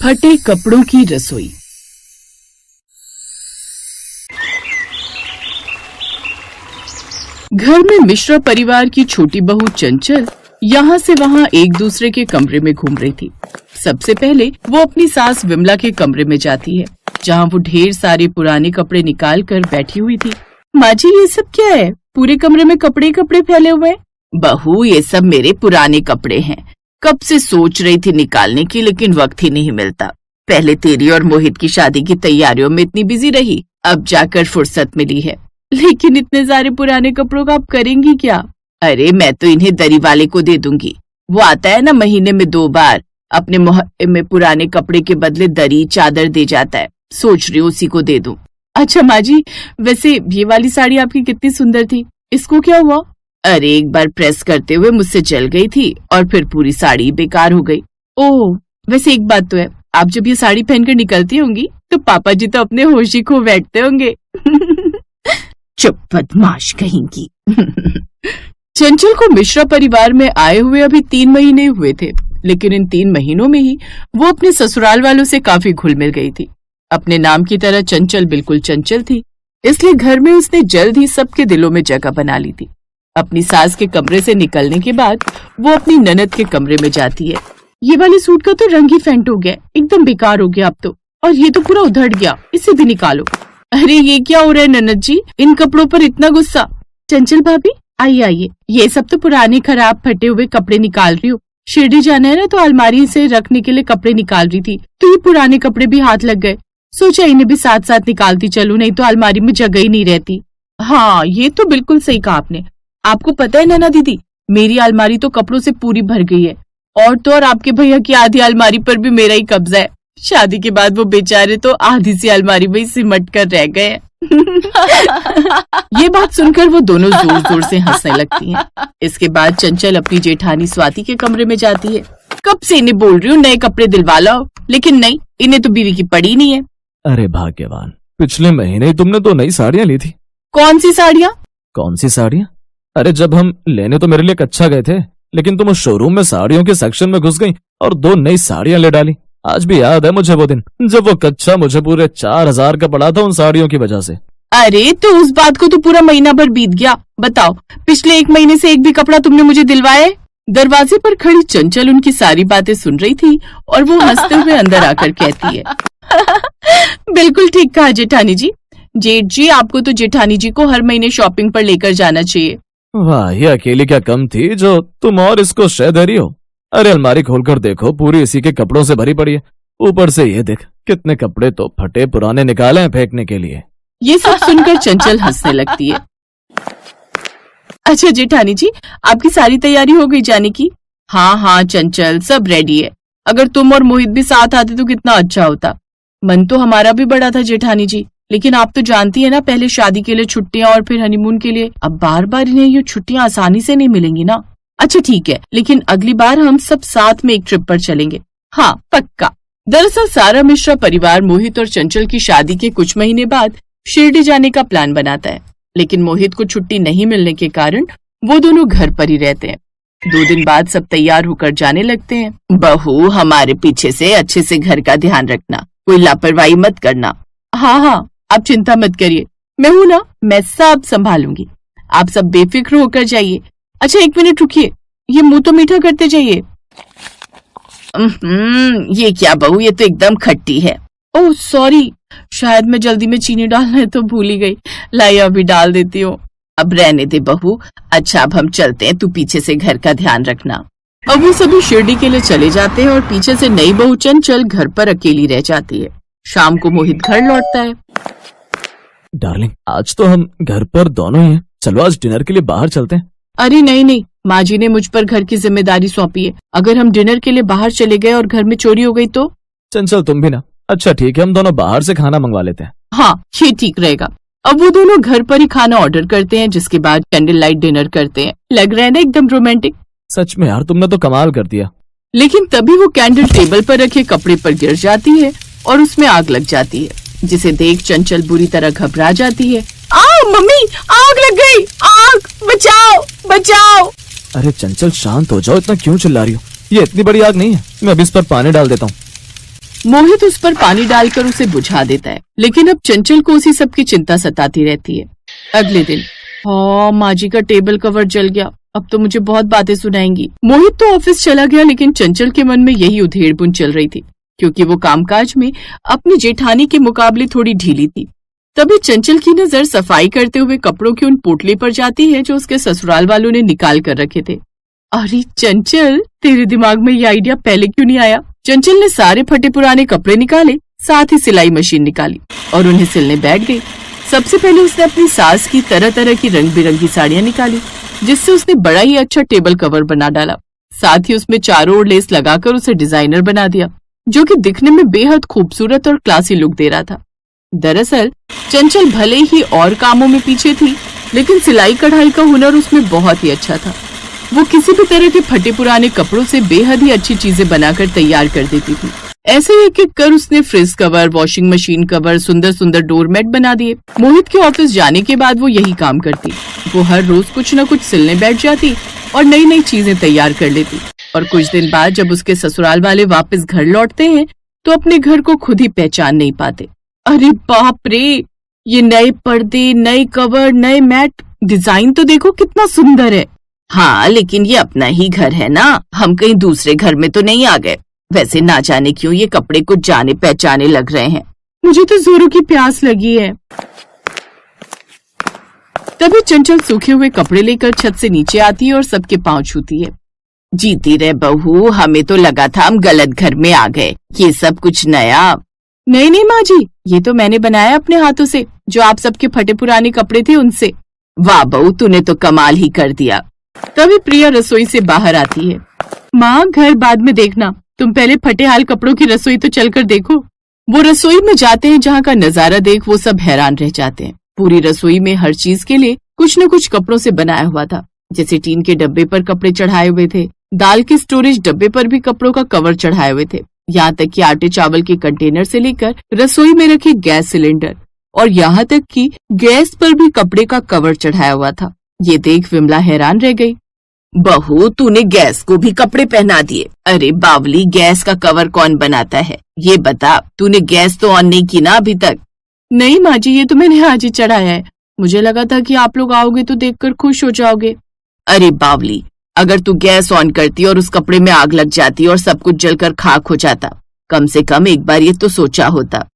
फटे कपड़ों की रसोई। घर में मिश्रा परिवार की छोटी बहू चंचल यहाँ से वहाँ एक दूसरे के कमरे में घूम रही थी। सबसे पहले वो अपनी सास विमला के कमरे में जाती है, जहाँ वो ढेर सारे पुराने कपड़े निकाल कर बैठी हुई थी। माँ जी, ये सब क्या है? पूरे कमरे में कपड़े कपड़े फैले हुए हैं। बहू, ये सब मेरे पुराने कपड़े हैं। कब से सोच रही थी निकालने की, लेकिन वक्त ही नहीं मिलता। पहले तेरी और मोहित की शादी की तैयारियों में इतनी बिजी रही, अब जाकर फुर्सत मिली है। लेकिन इतने सारे पुराने कपड़ों का आप करेंगी क्या? अरे मैं तो इन्हें दरी वाले को दे दूंगी। वो आता है ना महीने में 2 बार, अपने मोहल्ले में पुराने कपड़े के बदले दरी चादर दे जाता है। सोच रही हूँ उसी को दे दूं। अच्छा माँ जी, वैसे ये वाली साड़ी आपकी कितनी सुंदर थी, इसको क्या हुआ? अरे एक बार प्रेस करते हुए मुझसे जल गई थी और फिर पूरी साड़ी बेकार हो गई। ओह, वैसे एक बात तो है, आप जब ये साड़ी पहनकर निकलती होंगी तो पापा जी तो अपने होश ही खो बैठते होंगे। चुप बदमाश कहेंगी। चंचल को मिश्रा परिवार में आए हुए अभी 3 महीने हुए थे, लेकिन इन 3 महीनों में ही वो अपने ससुराल वालों से काफी घुल मिल गई थी। अपने नाम की तरह चंचल बिल्कुल चंचल थी, इसलिए घर में उसने जल्द ही सबके दिलों में जगह बना ली थी। अपनी सास के कमरे से निकलने के बाद वो अपनी ननद के कमरे में जाती है। ये वाले सूट का तो रंग ही फेंट हो गया, एकदम बेकार हो गया अब तो, और ये तो पूरा उधड़ गया, इसे भी निकालो। अरे ये क्या हो रहा है ननद जी, इन कपड़ों पर इतना गुस्सा? चंचल भाभी आइए आइए, ये सब तो पुराने खराब फटे हुए कपड़े निकाल रही हो। शिरडी जाना है ना, तो अलमारी से रखने के लिए कपड़े निकाल रही थी, तो ये पुराने कपड़े भी हाथ लग गए। सोचा इन्हें भी साथ साथ निकालती चलूं, नहीं तो अलमारी में जगह ही नहीं रहती। हाँ, ये तो बिल्कुल सही कहा आपने। आपको पता है नैना दीदी, मेरी अलमारी तो कपड़ों से पूरी भर गई है, और तो और आपके भैया की आधी अलमारी पर भी मेरा ही कब्जा है। शादी के बाद वो बेचारे तो आधी सी अलमारी में ही सिमट कर रह गए। ये बात सुनकर वो दोनों जोर जोर से हंसने लगती हैं। इसके बाद चंचल अपनी जेठानी स्वाति के कमरे में जाती है। कब से इन्हें बोल रही हूँ नए कपड़े दिलवा लाओ, लेकिन नहीं, इन्हें तो बीवी की पड़ी नहीं है। अरे भाग्यवान, पिछले महीने तुमने 2 नई साड़ियाँ ली थी। कौन सी साड़ियाँ? कौन सी साड़ियाँ? अरे जब हम लेने तो मेरे लिए कच्चा गए थे, लेकिन तुम उस शोरूम में साड़ियों के सेक्शन में घुस गई और 2 नई साड़ियाँ ले डाली। आज भी याद है मुझे वो दिन, जब वो कच्चा मुझे पूरे 4000 का पड़ा था उन साड़ियों की वजह से। अरे तो उस बात को तो पूरा महीना भर बीत गया। बताओ, पिछले 1 महीने से एक भी कपड़ा तुमने मुझे दिलवाया? दरवाजे पर खड़ी चंचल उनकी सारी बातें सुन रही थी और वो हंसते हुए अंदर आकर कहती है, बिल्कुल ठीक कहा जेठानी जी। जेठ जी, आपको तो जेठानी जी को हर महीने शॉपिंग पर लेकर जाना चाहिए। वाह, ये अकेली क्या कम थी जो तुम और इसको शह दे रही हो। अरे अलमारी खोलकर देखो, पूरी इसी के कपड़ों से भरी पड़ी है। ऊपर से ये देख, कितने कपड़े तो फटे पुराने निकाले हैं फेंकने के लिए। ये सब सुनकर चंचल हंसने लगती है। अच्छा जेठानी जी, आपकी सारी तैयारी हो गई जाने की? हाँ हाँ चंचल, सब रेडी है। अगर तुम और मोहित भी साथ आते तो कितना अच्छा होता। मन तो हमारा भी बड़ा था जेठानी जी, लेकिन आप तो जानती है ना, पहले शादी के लिए छुट्टियां और फिर हनीमून के लिए। अब बार बार इन्हें ये छुट्टियां आसानी से नहीं मिलेंगी ना। अच्छा ठीक है, लेकिन अगली बार हम सब साथ में एक ट्रिप पर चलेंगे। हाँ पक्का। दरअसल सारा मिश्रा परिवार मोहित और चंचल की शादी के कुछ महीने बाद शिरडी जाने का प्लान बनाता है, लेकिन मोहित को छुट्टी नहीं मिलने के कारण वो दोनों घर पर ही रहते हैं। 2 दिन बाद सब तैयार होकर जाने लगते हैं। बहू, हमारे पीछे से अच्छे से घर का ध्यान रखना, कोई लापरवाही मत करना। हाँ हाँ, आप चिंता मत करिए, मैं हूँ ना, मैं सब संभालूंगी। आप सब बेफिक्र होकर जाइए। अच्छा 1 मिनट रुकिए, ये मुंह तो मीठा करते जाइए। ये क्या बहू, ये तो एकदम खट्टी है। ओह सॉरी, शायद मैं जल्दी में चीनी डालना तो भूल ही गई। लाई अभी डाल देती हूँ। अब रहने दे बहू। अच्छा अब हम चलते हैं, तू पीछे से घर का ध्यान रखना। अब वो सभी शिरडी के लिए चले जाते हैं और पीछे से नई बहू चंचल घर पर अकेली रह जाती है। शाम को मोहित घर लौटता है। डार्लिंग, आज तो हम घर पर दोनों ही हैं, चलो आज डिनर के लिए बाहर चलते हैं। अरे नहीं नहीं, माँ जी ने मुझ पर घर की जिम्मेदारी सौंपी है। अगर हम डिनर के लिए बाहर चले गए और घर में चोरी हो गई तो? चंचल तुम भी ना। अच्छा ठीक है, हम दोनों बाहर से खाना मंगवा लेते हैं। हाँ ये ठीक रहेगा। अब वो दोनों घर पर ही खाना ऑर्डर करते हैं, जिसके बाद कैंडल लाइट डिनर करते हैं। लग रहा है ना एकदम रोमांटिक। सच में यार, तुमने तो कमाल कर दिया। लेकिन तभी वो कैंडल टेबल पर रखे कपड़े पर गिर जाती है और उसमें आग लग जाती है, जिसे देख चंचल बुरी तरह घबरा जाती है। मम्मी, आग लग गई, आग, बचाओ बचाओ। अरे चंचल शांत हो जाओ, इतना क्यों चिल्ला रही हो? ये इतनी बड़ी आग नहीं है, मैं अभी इस पर पानी डाल देता हूँ। मोहित उस पर पानी डालकर उसे बुझा देता है, लेकिन अब चंचल को उसी सब की चिंता सताती रहती है। अगले दिन, हाँ माँ जी का टेबल कवर जल गया, अब तो मुझे बहुत बातें सुनाएंगी। मोहित तो ऑफिस चला गया, लेकिन चंचल के मन में यही उधेड़-बुन चल रही थी, क्योंकि वो कामकाज में अपनी जेठानी के मुकाबले थोड़ी ढीली थी। तभी चंचल की नजर सफाई करते हुए कपड़ों की उन पोटली पर जाती है जो उसके ससुराल वालों ने निकाल कर रखे थे। अरे चंचल, तेरे दिमाग में ये आइडिया पहले क्यों नहीं आया? चंचल ने सारे फटे पुराने कपड़े निकाले, साथ ही सिलाई मशीन निकाली और उन्हें सिलने बैठ गई। सबसे पहले उसने अपनी सास की तरह तरह की रंग बिरंगी साड़ियां निकाली, जिससे उसने बड़ा ही अच्छा टेबल कवर बना डाला। साथ ही उसमें चारों ओर लेस लगाकर उसे डिजाइनर बना दिया, जो कि दिखने में बेहद खूबसूरत और क्लासी लुक दे रहा था। दरअसल चंचल भले ही और कामों में पीछे थी, लेकिन सिलाई कढ़ाई का हुनर उसमें बहुत ही अच्छा था। वो किसी भी तरह के फटे पुराने कपड़ों से बेहद ही अच्छी चीजें बनाकर तैयार कर देती थी। ऐसे एक एक कर उसने fridge cover, washing machine cover, सुंदर सुंदर डोरमेट बना दिए। मोहित के ऑफिस जाने के बाद वो यही काम करती। वो हर रोज कुछ न कुछ सिलने बैठ जाती और नई नई चीजें तैयार कर लेती। और कुछ दिन बाद जब उसके ससुराल वाले वापस घर लौटते हैं तो अपने घर को खुद ही पहचान नहीं पाते। अरे बाप रे, ये नए पर्दे, नए कवर, नए मैट, डिजाइन तो देखो कितना सुंदर है। हाँ, लेकिन ये अपना ही घर है ना, हम कहीं दूसरे घर में तो नहीं आ गए। वैसे ना जाने क्यों ये कपड़े कुछ जाने पहचाने लग रहे हैं। मुझे तो जोरों की प्यास लगी है। तभी चंचल सूखे हुए कपड़े लेकर छत से नीचे आती है और सबके पांव छूती है। जीती रहे बहू, हमें तो लगा था हम गलत घर में आ गए। ये सब कुछ नया। नहीं नहीं माँ जी, ये तो मैंने बनाया अपने हाथों से, जो आप सबके फटे पुराने कपड़े थे उनसे। वाह बहू, तूने तो कमाल ही कर दिया। तभी प्रिया रसोई से बाहर आती है। माँ, घर बाद में देखना, तुम पहले फटे हाल कपड़ों की रसोई तो चलकर देखो। वो रसोई में जाते हैं, जहाँ का नजारा देख वो सब हैरान रह जाते हैं। पूरी रसोई में हर चीज के लिए कुछ न कुछ कपड़ों से बनाया हुआ था। जैसे टीन के डब्बे पर कपड़े चढ़ाए हुए थे, दाल के स्टोरेज डब्बे पर भी कपड़ों का कवर चढ़ाए हुए थे, यहाँ तक कि आटे चावल के कंटेनर से लेकर रसोई में रखे गैस सिलेंडर और यहाँ तक कि गैस पर भी कपड़े का कवर चढ़ाया हुआ था। ये देख विमला हैरान रह गई। बहू, तूने गैस को भी कपड़े पहना दिए। अरे बावली, गैस का कवर कौन बनाता है? ये बता, तूने गैस तो ऑन नहीं की ना अभी तक? नहीं माँ जी, ये तो मैंने आज ही चढ़ाया है। मुझे लगा था कि आप लोग आओगे तो देखकर खुश हो जाओगे। अरे बावली, अगर तू गैस ऑन करती और उस कपड़े में आग लग जाती और सब कुछ जलकर खाक हो जाता, कम से कम एक बार ये तो सोचा होता।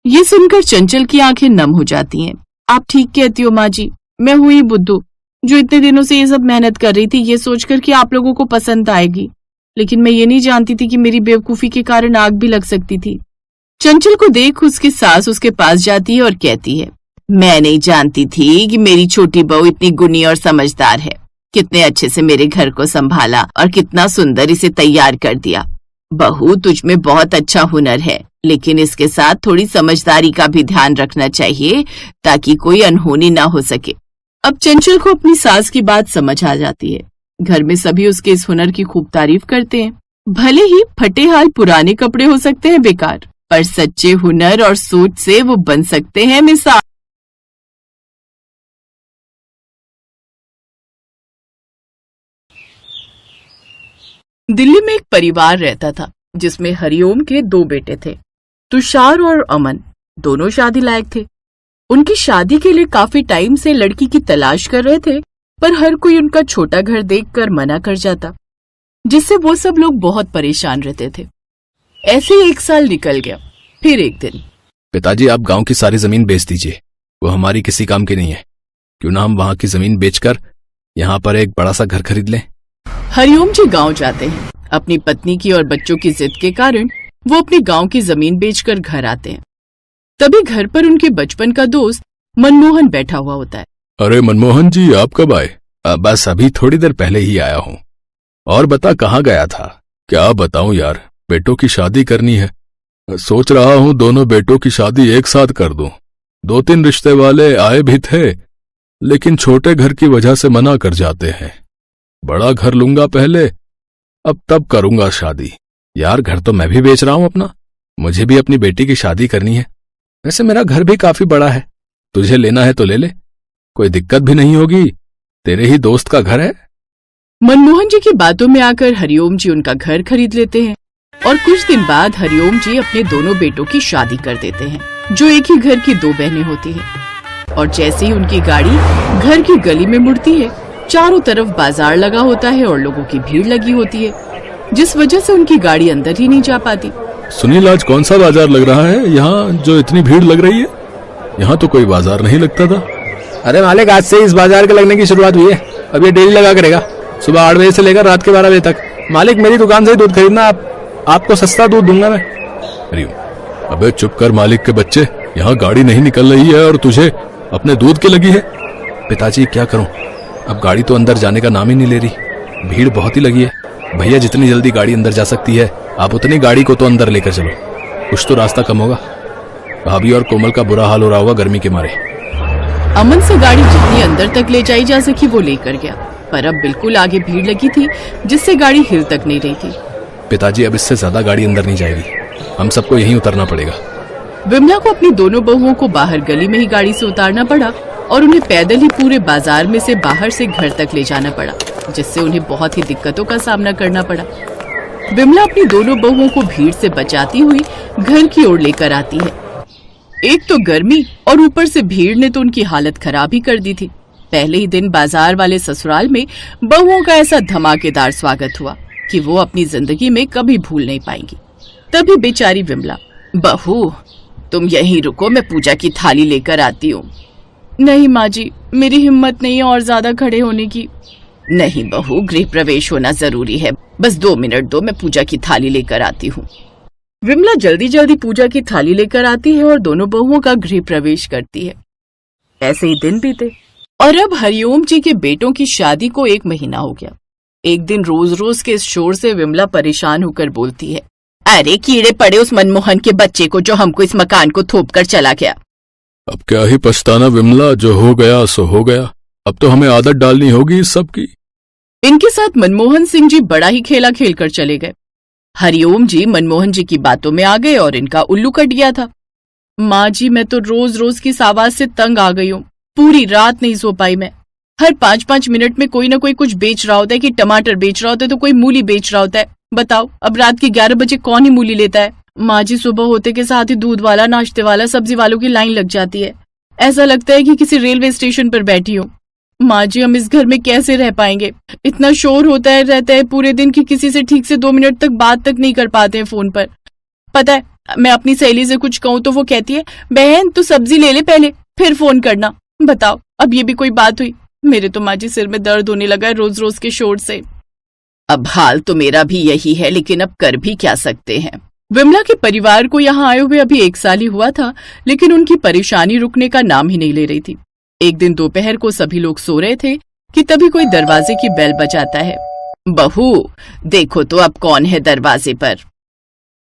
ये सुनकर चंचल की आंखें नम हो जाती हैं। आप ठीक कहती हो माँ जी, मैं हुई बुद्धू जो इतने दिनों से ये सब मेहनत कर रही थी, ये सोचकर कि आप लोगों को पसंद आएगी, लेकिन मैं ये नहीं जानती थी कि मेरी बेवकूफी के कारण आग भी लग सकती थी। चंचल को देख उसकी सास उसके पास जाती है और कहती है, मैं नहीं जानती थी कि मेरी छोटी बहू इतनी गुणी और समझदार है। कितने अच्छे से मेरे घर को संभाला और कितना सुंदर इसे तैयार कर दिया। बहू, तुझ में बहुत अच्छा हुनर है, लेकिन इसके साथ थोड़ी समझदारी का भी ध्यान रखना चाहिए ताकि कोई अनहोनी ना हो सके। अब चंचल को अपनी सास की बात समझ आ जाती है। घर में सभी उसके इस हुनर की खूब तारीफ करते हैं। भले ही फटे हाल पुराने कपड़े हो सकते हैं बेकार, पर सच्चे हुनर और सोच से वो बन सकते हैं मिसाल। दिल्ली में एक परिवार रहता था जिसमें हरिओम के 2 बेटे थे, तुषार और अमन। दोनों शादी लायक थे। उनकी शादी के लिए काफी टाइम से लड़की की तलाश कर रहे थे, पर हर कोई उनका छोटा घर देखकर मना कर जाता, जिससे वो सब लोग बहुत परेशान रहते थे। ऐसे ही 1 साल निकल गया। फिर एक दिन, पिताजी, आप गांव की सारी जमीन बेच दीजिए, वो हमारी किसी काम की नहीं है। क्यों ना हम वहां की जमीन बेचकर यहाँ पर एक बड़ा सा घर खरीद लें। हरिओम जी गांव जाते हैं। अपनी पत्नी की और बच्चों की जिद के कारण वो अपने गांव की जमीन बेचकर घर आते हैं। तभी घर पर उनके बचपन का दोस्त मनमोहन बैठा हुआ होता है। अरे मनमोहन जी, आप कब आए? बस अभी थोड़ी देर पहले ही आया हूँ। और बता, कहाँ गया था? क्या बताऊं यार, बेटों की शादी करनी है। सोच रहा हूँ दोनों बेटों की शादी एक साथ कर दूं। 2-3 रिश्ते वाले आए भी थे, लेकिन छोटे घर की वजह से मना कर जाते हैं। बड़ा घर लूंगा पहले, अब तब करूंगा शादी। यार, घर तो मैं भी बेच रहा हूं अपना, मुझे भी अपनी बेटी की शादी करनी है। वैसे मेरा घर भी काफी बड़ा है, तुझे लेना है तो ले ले, कोई दिक्कत भी नहीं होगी, तेरे ही दोस्त का घर है। मनमोहन जी की बातों में आकर हरिओम जी उनका घर खरीद लेते हैं। और कुछ दिन बाद हरिओम जी अपने दोनों बेटों की शादी कर देते हैं, जो एक ही घर की दो बहनें होती हैं। और जैसे ही उनकी गाड़ी घर की गली में मुड़ती है, चारों तरफ बाजार लगा होता है और लोगों की भीड़ लगी होती है, जिस वजह से उनकी गाड़ी अंदर ही नहीं जा पाती। सुनील, आज कौन सा बाजार लग रहा है यहाँ जो इतनी भीड़ लग रही है? यहाँ तो कोई बाजार नहीं लगता था। अरे मालिक, आज से इस बाजार के लगने की शुरुआत हुई है। अब ये डेली लगा करेगा, सुबह 8 बजे से लेकर रात के 12 बजे तक। मालिक, मेरी दुकान से ही दूध खरीदना, आपको सस्ता दूध दूंगा मैं। अरे अबे चुप कर मालिक के बच्चे, यहाँ गाड़ी नहीं निकल रही है और तुझे अपने दूध की लगी है। पिताजी क्या करूं, अब गाड़ी तो अंदर जाने का नाम ही नहीं ले रही। भीड़ बहुत ही लगी है। भैया, जितनी जल्दी गाड़ी अंदर जा सकती है आप उतनी गाड़ी को तो अंदर लेकर चलो, कुछ तो रास्ता कम होगा। भाभी और कोमल का बुरा हाल हो रहा होगा गर्मी के मारे। अमन से गाड़ी जितनी अंदर तक ले जाई जा सकी वो लेकर गया, पर अब बिल्कुल आगे भीड़ लगी थी जिससे गाड़ी हिल तक नहीं रही थी। पिताजी, अब इससे ज्यादा गाड़ी अंदर नहीं जाएगी, हम सबको यहीं उतरना पड़ेगा। विमला को अपनी दोनों बहुओं को बाहर गली में ही गाड़ी से उतारना पड़ा और उन्हें पैदल ही पूरे बाजार में से बाहर से घर तक ले जाना पड़ा, जिससे उन्हें बहुत ही दिक्कतों का सामना करना पड़ा। विमला अपनी दोनों बहुओं को भीड़ से बचाती हुई घर की ओर लेकर आती है। एक तो गर्मी और ऊपर से भीड़ ने तो उनकी हालत खराब ही कर दी थी। पहले ही दिन बाजार वाले ससुराल में बहुओं का ऐसा धमाकेदार स्वागत हुआ कि वो अपनी जिंदगी में कभी भूल नहीं पाएंगी। तभी बेचारी विमला, बहू तुम यहीं रुको, मैं पूजा की थाली लेकर आती हूँ। नहीं माँ जी, मेरी हिम्मत नहीं है और ज्यादा खड़े होने की। नहीं बहू, गृह प्रवेश होना जरूरी है, बस 2 मिनट दो, मैं पूजा की थाली लेकर आती हूँ। विमला जल्दी जल्दी पूजा की थाली लेकर आती है और दोनों बहुओं का गृह प्रवेश करती है। ऐसे ही दिन बीते और अब हरिओम जी के बेटों की शादी को 1 महीना हो गया। एक दिन रोज रोज के इस शोर से विमला परेशान होकर बोलती है, अरे कीड़े पड़े उस मनमोहन के बच्चे को जो हमको इस मकान को थोप कर चला गया। अब क्या ही पछताना विमला, जो हो गया सो हो गया। अब तो हमें आदत डालनी होगी इस सब की। इनके साथ मनमोहन सिंह जी बड़ा ही खेला खेल कर चले गए। हरिओम जी मनमोहन जी की बातों में आ गए और इनका उल्लू कट गया था। माँ जी, मैं तो रोज रोज की इस आवाज से तंग आ गई हूँ, पूरी रात नहीं सो पाई मैं। हर 5-5 मिनट में कोई ना कोई कुछ बेच रहा होता है, कि टमाटर बेच रहा होता है तो कोई मूली बेच रहा होता है। बताओ, अब रात के 11 बजे कौन ही मूली लेता है? माँ जी, सुबह होते के साथ ही दूध वाला, नाश्ते वाला, सब्जी वालों की लाइन लग जाती है। ऐसा लगता है कि किसी रेलवे स्टेशन पर बैठी हूँ। माँ जी, हम इस घर में कैसे रह पाएंगे? इतना शोर होता है रहता है पूरे दिन कि किसी से ठीक से 2 मिनट तक बात तक नहीं कर पाते हैं फोन पर। पता है, मैं अपनी सहेली से कुछ कहूँ तो वो कहती है, बहन तू सब्जी ले ले पहले, फिर फोन करना। बताओ, अब ये भी कोई बात हुई? मेरे तो माँ जी सिर में दर्द होने लगा है रोज रोज के शोर से। अब हाल तो मेरा भी यही है, लेकिन अब कर भी क्या सकते हैं। विमला के परिवार को यहाँ आए हुए अभी 1 साल ही हुआ था, लेकिन उनकी परेशानी रुकने का नाम ही नहीं ले रही थी। एक दिन दोपहर को सभी लोग सो रहे थे कि तभी कोई दरवाजे की बेल बजाता है। बहू देखो तो अब कौन है दरवाजे पर।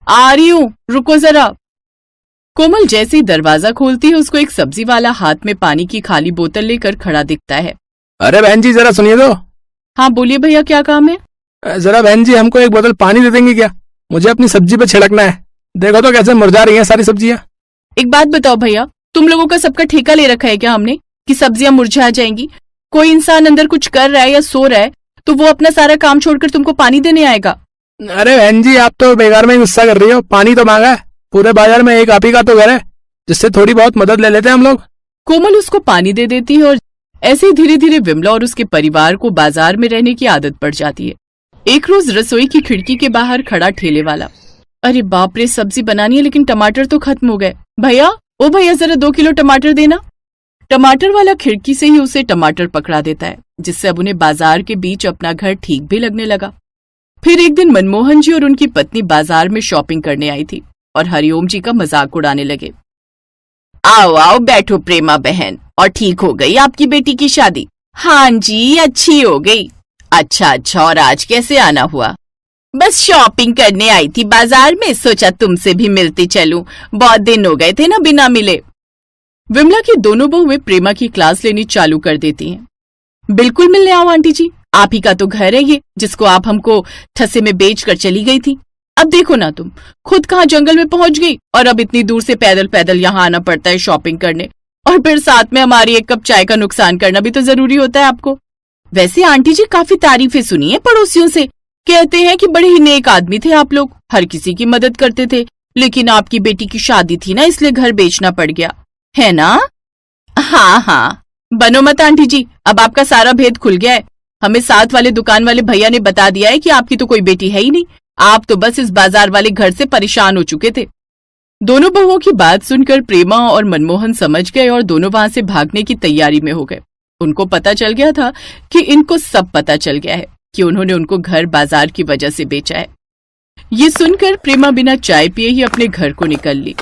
आ रही हूँ, रुको जरा। कोमल जैसे ही दरवाजा खोलती है, उसको एक सब्जी वाला हाथ में पानी की खाली बोतल लेकर खड़ा दिखता है। अरे बहन जी, जरा सुनिए तो। हाँ बोलिए भैया, क्या काम है? जरा बहन जी, हमको 1 बोतल पानी दे देंगे क्या? मुझे अपनी सब्जी पे छिड़कना है। देखो तो कैसे मुरझा रही हैं सारी सब्जियां। एक बात बताओ भैया, तुम लोगों का सबका ठेका ले रखा है क्या हमने कि सब्जियां मुरझा जाएंगी? कोई इंसान अंदर कुछ कर रहा है या सो रहा है तो वो अपना सारा काम छोड़कर तुमको पानी देने आएगा? अरे बहन जी, आप तो बेकार में गुस्सा कर रही हो। पानी तो मांगा है, पूरे बाजार में एक आप ही का तो घर है जिससे थोड़ी बहुत मदद ले लेते हैं हम लोग। कोमल उसको पानी दे देती है और ऐसे ही धीरे धीरे विमला और उसके परिवार को बाजार में रहने की आदत पड़ जाती है। एक रोज रसोई की खिड़की के बाहर खड़ा ठेले वाला, अरे बाप रे, सब्जी बनानी है लेकिन टमाटर तो खत्म हो गए। भैया, ओ भैया, जरा 2 किलो टमाटर देना। टमाटर वाला खिड़की से ही उसे टमाटर पकड़ा देता है, जिससे अब उन्हें बाजार के बीच अपना घर ठीक भी लगने लगा। फिर एक दिन मनमोहन जी और उनकी पत्नी बाजार में शॉपिंग करने आई थी और हरिओम जी का मजाक उड़ाने लगे। आओ आओ बैठो प्रेमा बहन, और ठीक हो गई आपकी बेटी की शादी? हाँ जी, अच्छी हो गई। अच्छा, और आज कैसे आना हुआ? बस शॉपिंग करने आई थी बाजार में, सोचा तुमसे भी मिलती चलूं, बहुत दिन हो गए थे ना बिना मिले। विमला की दोनों बहुएं प्रेमा की क्लास लेनी चालू कर देती हैं। बिल्कुल मिलने आओ आंटी जी, आप ही का तो घर है ये, जिसको आप हमको ठसे में बेच कर चली गई थी। अब देखो ना, तुम खुद कहाँ जंगल में पहुंच गई और अब इतनी दूर से पैदल पैदल यहाँ आना पड़ता है शॉपिंग करने, और फिर साथ में हमारी 1 कप चाय का नुकसान करना भी तो जरूरी होता है आपको। वैसे आंटी जी, काफी तारीफें सुनी है पड़ोसियों से, कहते हैं कि बड़े ही नेक आदमी थे आप लोग, हर किसी की मदद करते थे, लेकिन आपकी बेटी की शादी थी ना, इसलिए घर बेचना पड़ गया, है ना? हाँ हाँ, बनो मत आंटी जी, अब आपका सारा भेद खुल गया है। हमें साथ वाले दुकान वाले भैया ने बता दिया है कि आपकी तो कोई बेटी है ही नहीं, आप तो बस इस बाजार वाले घर से परेशान हो चुके थे। दोनों बहुओं की बात सुनकर प्रेमा और मनमोहन समझ गए और दोनों वहां से भागने की तैयारी में हो गए। उनको पता चल गया था कि इनको सब पता चल गया है कि उन्होंने उनको घर बाजार की वजह से बेचा है। ये सुनकर प्रेमा बिना चाय पिए ही अपने घर को निकल ली।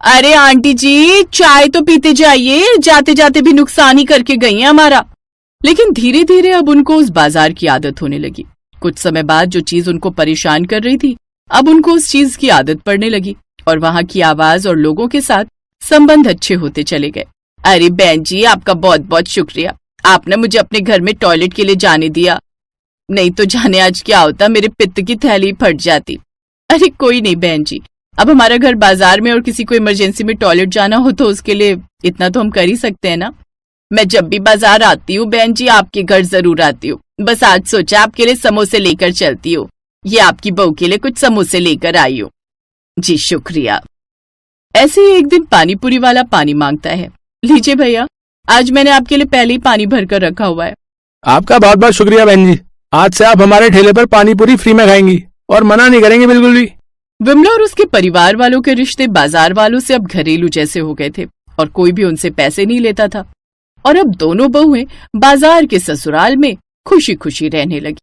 अरे आंटी जी, चाय तो पीते जाइए, जाते जाते भी नुकसान ही करके गई है हमारा। लेकिन धीरे धीरे अब उनको उस बाजार की आदत होने लगी। कुछ समय बाद जो चीज उनको परेशान कर रही थी, अब उनको उस चीज की आदत पड़ने लगी और वहां की आवाज और लोगों के साथ संबंध अच्छे होते चले गए। अरे बहन जी, आपका बहुत बहुत शुक्रिया, आपने मुझे अपने घर में टॉयलेट के लिए जाने दिया, नहीं तो जाने आज क्या होता, मेरे पित्त की थैली फट जाती। अरे कोई नहीं बहन जी, अब हमारा घर बाजार में और किसी को इमरजेंसी में टॉयलेट जाना हो तो उसके लिए इतना तो हम कर ही सकते हैं ना। मैं जब भी बाजार आती हूँ बहन जी, आपके घर जरूर आती हूँ। बस आज सोचा आपके लिए समोसे लेकर चलती हूँ, ये आपकी बहू के लिए कुछ समोसे लेकर आई हूँ। जी शुक्रिया। ऐसे ही एक दिन पानीपुरी वाला पानी मांगता है। लीजिए भैया, आज मैंने आपके लिए पहले ही पानी भर कर रखा हुआ है। आपका बहुत बहुत शुक्रिया बहन जी, आज से आप हमारे ठेले पर पानी पूरी फ्री में खाएंगी और मना नहीं करेंगे बिल्कुल भी। विमला और उसके परिवार वालों के रिश्ते बाजार वालों से अब घरेलू जैसे हो गए थे और कोई भी उनसे पैसे नहीं लेता था और अब दोनों बहुएं बाजार के ससुराल में खुशी खुशी रहने लगी।